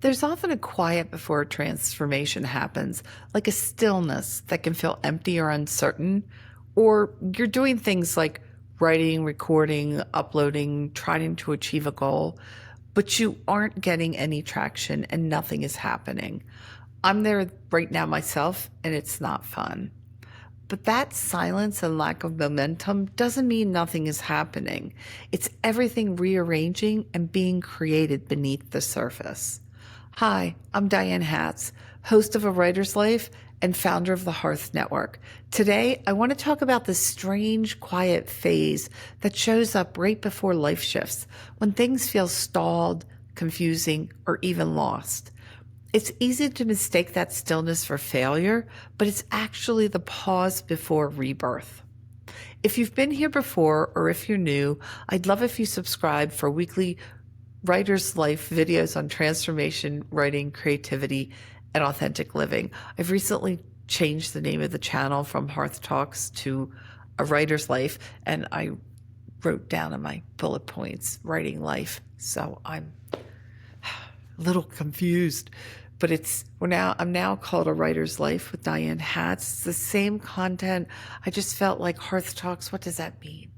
There's often a quiet before a transformation happens, like a stillness that can feel empty or uncertain, or you're doing things like writing, recording, uploading, trying to achieve a goal, but you aren't getting any traction and nothing is happening. I'm there right now myself, and it's not fun. But that silence and lack of momentum doesn't mean nothing is happening. It's everything rearranging and being created beneath the surface. Hi, I'm Diane Hatz, host of A Writer's Life and founder of the Hearth Network. Today, I want to talk about the strange, quiet phase that shows up right before life shifts, when things feel stalled, confusing, or even lost. It's easy to mistake that stillness for failure, but it's actually the pause before rebirth. If you've been here before, or if you're new, I'd love if you subscribe for weekly Writer's Life videos on transformation, writing, creativity, and authentic living. I've recently changed the name of the channel from Hearth Talks to A Writer's Life, and I wrote down in my bullet points, writing life. So I'm a little confused, but I'm now called A Writer's Life with Diane Hatz. It's the same content. I just felt like Hearth Talks. What does that mean?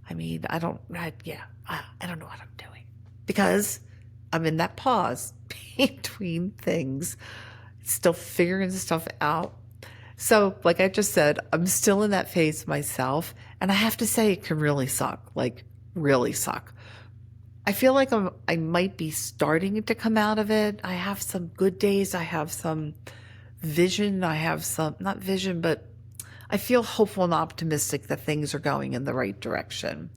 I don't know what I'm doing, because I'm in that pause between things, still figuring stuff out. So like I just said, I'm still in that phase myself, and I have to say it can really suck, like really suck. I feel like I might be starting to come out of it. I have some good days. I have some vision. I have some, not vision, but I feel hopeful and optimistic that things are going in the right direction.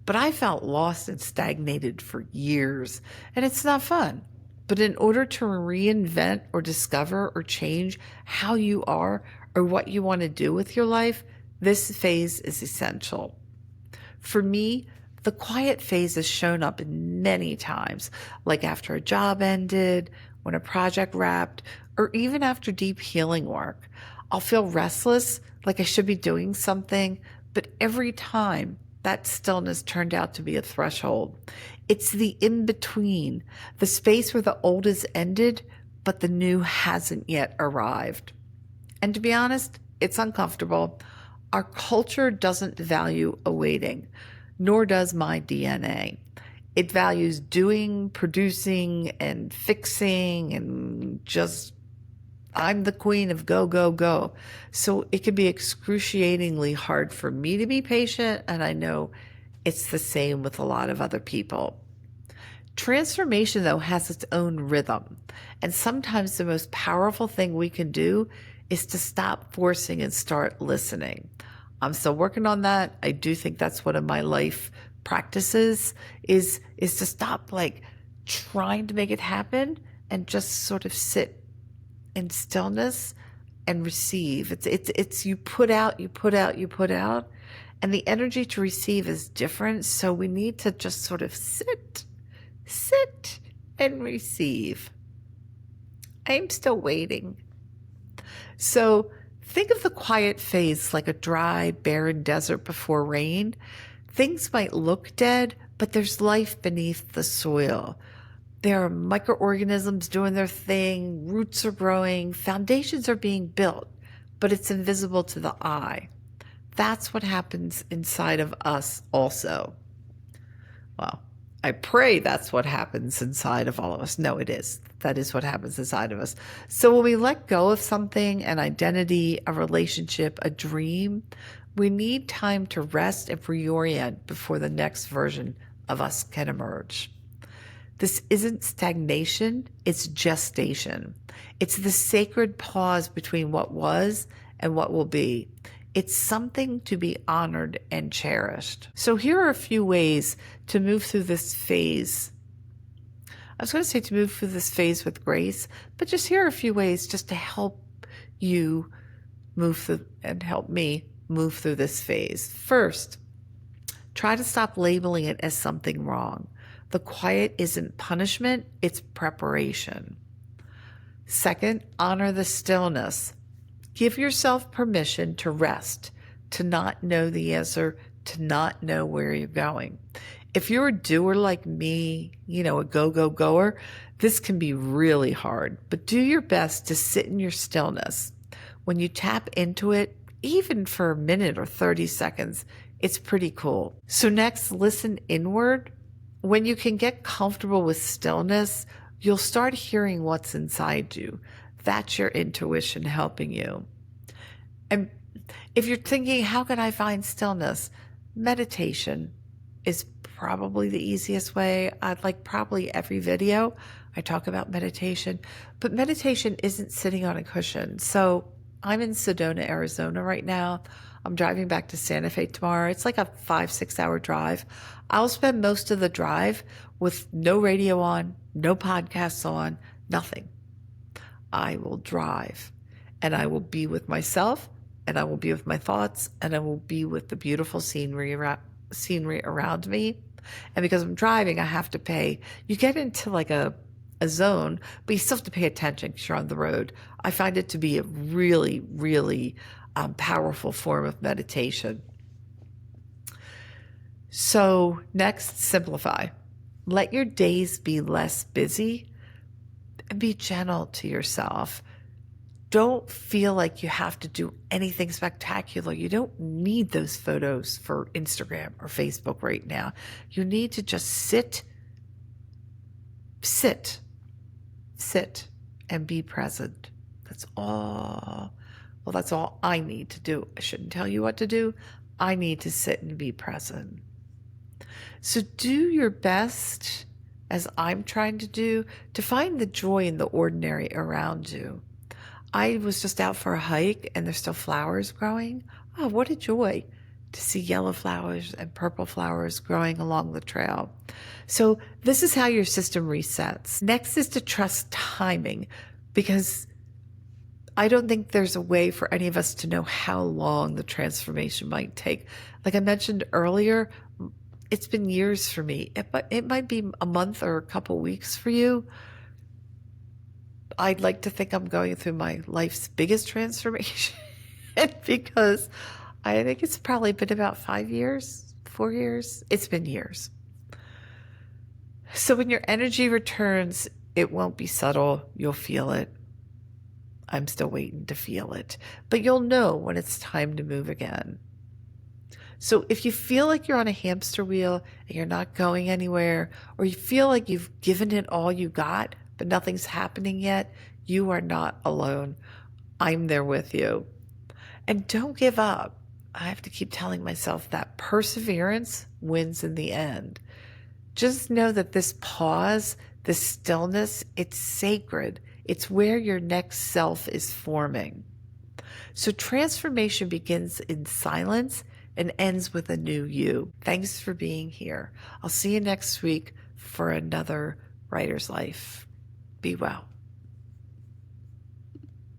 But I felt lost and stagnated for years, and it's not fun. But in order to reinvent or discover or change how you are or what you want to do with your life, this phase is essential. For me, the quiet phase has shown up many times, like after a job ended, when a project wrapped, or even after deep healing work. I'll feel restless, like I should be doing something, but every time that stillness turned out to be a threshold. It's the in-between, the space where the old is ended, but the new hasn't yet arrived. And to be honest, it's uncomfortable. Our culture doesn't value awaiting, nor does my DNA. It values doing, producing, and fixing, and just, I'm the queen of go, go, go. So it can be excruciatingly hard for me to be patient, and I know it's the same with a lot of other people. Transformation, though, has its own rhythm, and sometimes the most powerful thing we can do is to stop forcing and start listening. I'm still working on that. I do think that's one of my life practices is to stop like trying to make it happen and just sort of sit in stillness and receive. It's you put out, and the energy to receive is different. So we need to just sort of sit and receive. I'm still waiting. So think of the quiet phase like a dry, barren desert before rain. Things might look dead, but there's life beneath the soil. There are microorganisms doing their thing, roots are growing, foundations are being built, but it's invisible to the eye. That's what happens inside of us also. Well, I pray that's what happens inside of all of us. No, it is. That is what happens inside of us. So when we let go of something, an identity, a relationship, a dream, we need time to rest and reorient before the next version of us can emerge. This isn't stagnation, it's gestation. It's the sacred pause between what was and what will be. It's something to be honored and cherished. So here are a few ways to move through this phase. I was going to say to move through this phase with grace, but just here are a few ways just to help you move through and help me move through this phase. First, try to stop labeling it as something wrong. The quiet isn't punishment, it's preparation. Second, honor the stillness. Give yourself permission to rest, to not know the answer, to not know where you're going. If you're a doer like me, a go-go-goer, This can be really hard, but do your best to sit in your stillness. When you tap into it, even for a minute or 30 seconds, it's pretty cool. So next, listen inward. When you can get comfortable with stillness, you'll start hearing what's inside you. That's your intuition helping you. And if you're thinking, how can I find stillness? Meditation is probably the easiest way. I'd like probably every video I talk about meditation, but meditation isn't sitting on a cushion. So I'm in Sedona, Arizona right now. I'm driving back to Santa Fe tomorrow. It's like a 5-6 hour drive. I'll spend most of the drive with no radio on, no podcasts on, nothing. I will drive and I will be with myself and I will be with my thoughts and I will be with the beautiful scenery around me. And because I'm driving, I have to pay. You get into like a zone, but you still have to pay attention because you're on the road. I find it to be a really, really powerful form of meditation. So next, simplify. Let your days be less busy and be gentle to yourself. Don't feel like you have to do anything spectacular. You don't need those photos for Instagram or Facebook right now. You need to just sit and be present. That's all. Well, that's all I need to do. I shouldn't tell you what to do. I need to sit and be present. So do your best, as I'm trying to do, to find the joy in the ordinary around you. I was just out for a hike and there's still flowers growing. Oh, what a joy to see yellow flowers and purple flowers growing along the trail. So this is how your system resets. Next is to trust timing, because I don't think there's a way for any of us to know how long the transformation might take. Like I mentioned earlier, it's been years for me. It might be a month or a couple weeks for you. I'd like to think I'm going through my life's biggest transformation because I think it's probably been about 5 years, 4 years. It's been years. So when your energy returns, it won't be subtle. You'll feel it. I'm still waiting to feel it, but you'll know when it's time to move again. So if you feel like you're on a hamster wheel and you're not going anywhere, or you feel like you've given it all you got, but nothing's happening yet, you are not alone. I'm there with you. And don't give up. I have to keep telling myself that perseverance wins in the end. Just know that this pause, this stillness, it's sacred. It's where your next self is forming. So transformation begins in silence and ends with a new you. Thanks for being here. I'll see you next week for another Writer's Life. Be well.